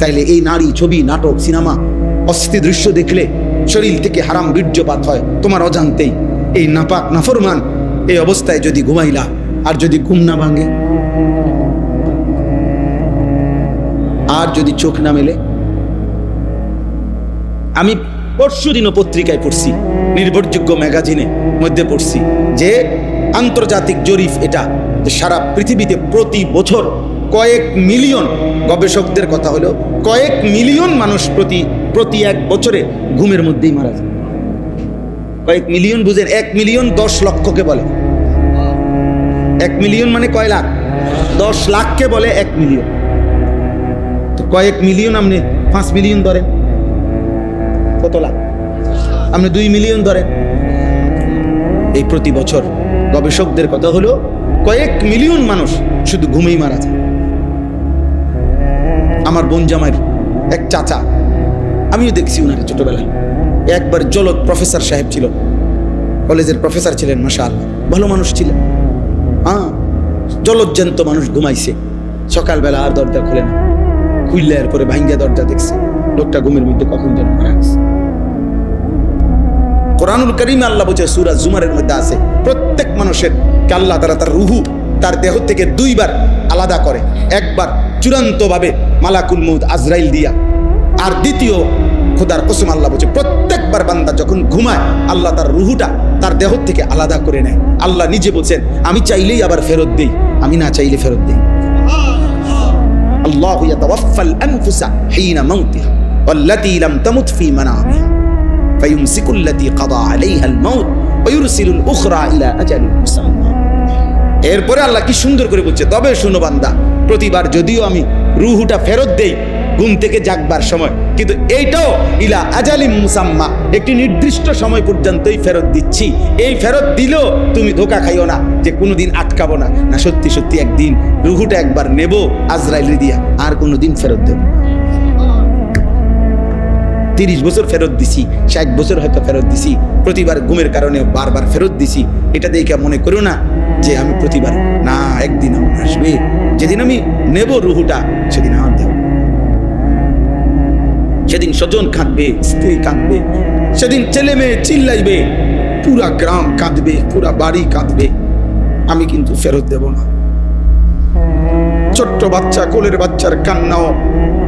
তাইলে এই নারী, ছবি, নাটক, সিনেমা, অস্থির দৃশ্য দেখলে শরীর থেকে হারাম বীর্যপাত হয় তোমার অজান্তেই। এই নাপাক নাফরমান এই অবস্থায় যদি ঘুমাইলা, আর যদি ঘুম না ভাঙে, আর যদি চোখ না মেলে। আমি পরশুদিনও পত্রিকায় পড়ছি, নির্ভরযোগ্য ম্যাগাজিনে মধ্যে পড়ছি যে আন্তর্জাতিক জরিপ এটা, যে সারা পৃথিবীতে প্রতি বছর কয়েক মিলিয়ন, গবেষকদের কথা হলো কয়েক মিলিয়ন মানুষ প্রতি এক বছরে ঘুমের মধ্যেই মারা যায়। কয়েক মিলিয়ন বুঝেন, 1 মিলিয়ন 10 লক্ষকে বলে। 1 মিলিয়ন মানে কয় লাখ? 10 লাখকে বলে 1 মিলিয়ন। তো কয়েক মিলিয়ন, আপনি 5 মিলিয়ন ধরেন, কত লাখ? আপনি 2 মিলিয়ন ধরেন। এই প্রতি বছর গবেষকদের কথা হলো কয়েক মিলিয়ন মানুষ শুধু ঘুমেই মারা যায়। আমার বোন জামাইয়ের এক চাচা, আমিও দেখছি উনারে ছোটবেলায়, একবার জলদ প্রফেসর সাহেব ছিল, কলেজের প্রফেসর ছিলেন, মাশাআল্লাহ ভালো মানুষ ছিলেন। জলজ্জান্ত মানুষ ঘুমাইছে, সকালবেলা আর দরজা খুলে না, খুললে এরপরে ভাঙ্গা দরজা দেখছে, লোকটা ঘুমের মধ্যে কখন যেন মারা গেছে। কোরআনুল কারীমে আল্লাহ বলছে, সূরা জুমারের মধ্যে আছে, প্রত্যেক মানুষের কে আল্লাহ তাআলা তার রুহু তার দেহ থেকে 2 বার আলাদা করে। একবার চূড়ান্তভাবে মালাকুল মউত আজরাইল দিয়া, আর দ্বিতীয় খোদার কসম আল্লাহ বলছে প্রত্যেকবার বান্দা যখন ঘুমায় আল্লাহ তার রুহুটা তার দেহ থেকে আলাদা করে নেয়। আল্লাহ নিজে বলছেন, আমি চাইলেই আবার ফেরত দেই, আমি না চাইলে ফেরত দেই। আল্লাহু ইয়াতাওয়াফাল আনফুসা হিনা মাউতিহা ওয়াল্লাতী লাম তামুত ফী মানামিহা ফায়ুমসিকুল্লাতী কাদা আলাইহাল মাউত ওয়া ইউরসিলুল উখরা ইলা আজালিন মুসাম্মা। এরপরে আল্লাহ কি সুন্দর করে বলছে, তবে শুনো বান্দা, প্রতিবার যদিও আমি রুহুটা ফেরত দেই ঘুম থেকে জাগবার সময়, কিন্তু এইটাও ইলা আজালিম মুসাম্মা, একটি নির্দিষ্ট সময় পর্যন্তই ফেরত দিচ্ছি। এই ফেরত দিলেও তুমি ধোকা খাইও না যে কোনোদিন আটকাবো না, না সত্যি সত্যি একদিন রুহুটা একবার নেব আজরাইল দিয়া, আর কোনোদিন ফেরত দেব। 30 বছর ফেরত দিছি, 60 বছর হয়তো ফেরত দিছি, প্রতিবার ঘুমের কারণে বারবার ফেরত দিছি। এটা দেখে মনে করো না যে আমি প্রতিবার, না, একদিন আমার আসবে যেদিন আমি নেব রুহুটা, সেদিন আমার দেব। সেদিন স্বজন কাঁদবে, স্ত্রী কাঁদবে, সেদিন ছেলে মেয়ে চিল্লাইবে, পুরা গ্রাম কাঁদবে, পুরা বাড়ি কাঁদবে। আমি কিন্তু ফেরত দেব না। ছোট্ট বাচ্চা, কোলের বাচ্চার কান্নাও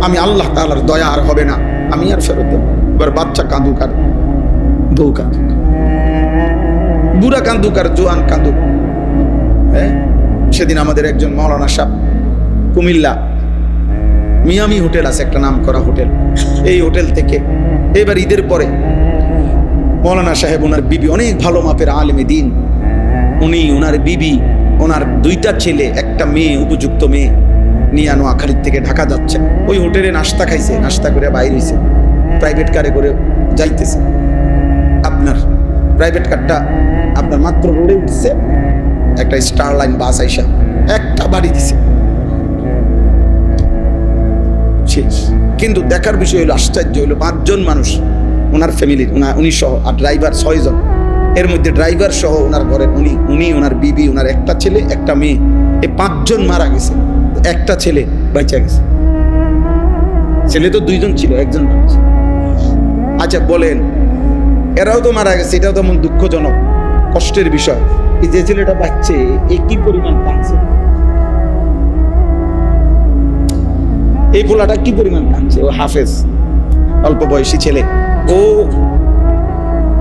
আমি আল্লাহ তাআলার দয়া আর হবে না, আমি আর ফেরত দেব। এবার বাচ্চা কাঁদুক আর বউ কাঁদুক, বুড়া কাঁদুক আর জোয়ান কাঁদুক। হ্যাঁ, সেদিন আমাদের একজন মাওলানা সাহেব, কুমিল্লা মিয়ামি হোটেল আছে একটা নাম করা হোটেল, এই হোটেল থেকে এবার ঈদের পরে মাওলানা সাহেব, ওনার বিবি অনেক ভালো মাপের আলেমে দিন, উনি, ওনার বিবি, ওনার 2টা ছেলে, একটা মেয়ে, উপযুক্ত মেয়ে নিয়ে নোয়াখালীর থেকে ঢাকা যাচ্ছে। ওই হোটেলে নাস্তা খাইছে, নাস্তা করে বাইরে হয়েছে, প্রাইভেট কারে করে যাইতেছে। আপনার প্রাইভেট কারটা আপনার মাত্র রোডে উঠছে, একটা স্টার লাইন বাস আইসা একটা বাড়ি দিছে, শেষ। কিন্তু দেখার বিষয় হলো, আশ্চর্য হলো, 5 জন মানুষ ওনার ফ্যামিলির, উনি সহ, আর ড্রাইভার 6 জন। এর মধ্যে ড্রাইভার সহ ওনার ঘরের উনি, ওনার বিবি, ওনার একটা ছেলে, একটা মেয়ে, এই 5 জন মারা গেছে, একটা ছেলে বেঁচে গেছে। ছেলে তো 2 জন ছিল, 1 জন বাঁচছে। আচ্ছা বলেন, এরাও তো মারা গেছে, এটাও তো দুঃখজনক, কষ্টের বিষয়। এই যে ছেলেটা বাঁচছে, এ কি পরিমাণ কাঁদছে, এই পোলাটা কি পরিমাণ কাঁদছে। ও হাফেজ, অল্প বয়সী ছেলে, ও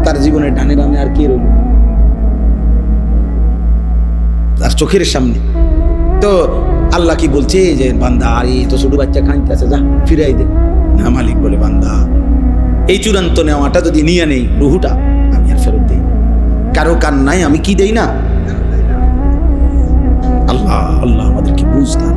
তার জীবনের ডানে ডানে আর কি রইল তার চোখের সামনে। তো আল্লাহ কি বলছে যে, বান্দা, আর এই তো ছোট বাচ্চা কাঁদতে আছে, যা ফিরাই দে। না, মালিক বলে, বান্দা, এই চূড়ান্ত নেওয়াটা যদি নিয়ে নেই রুহুটা, আমি আর ফেরত দেই। কারো কান্নায় আমি কি দেই না। আল্লাহ আল্লাহ আমাদেরকে বুঝ দান।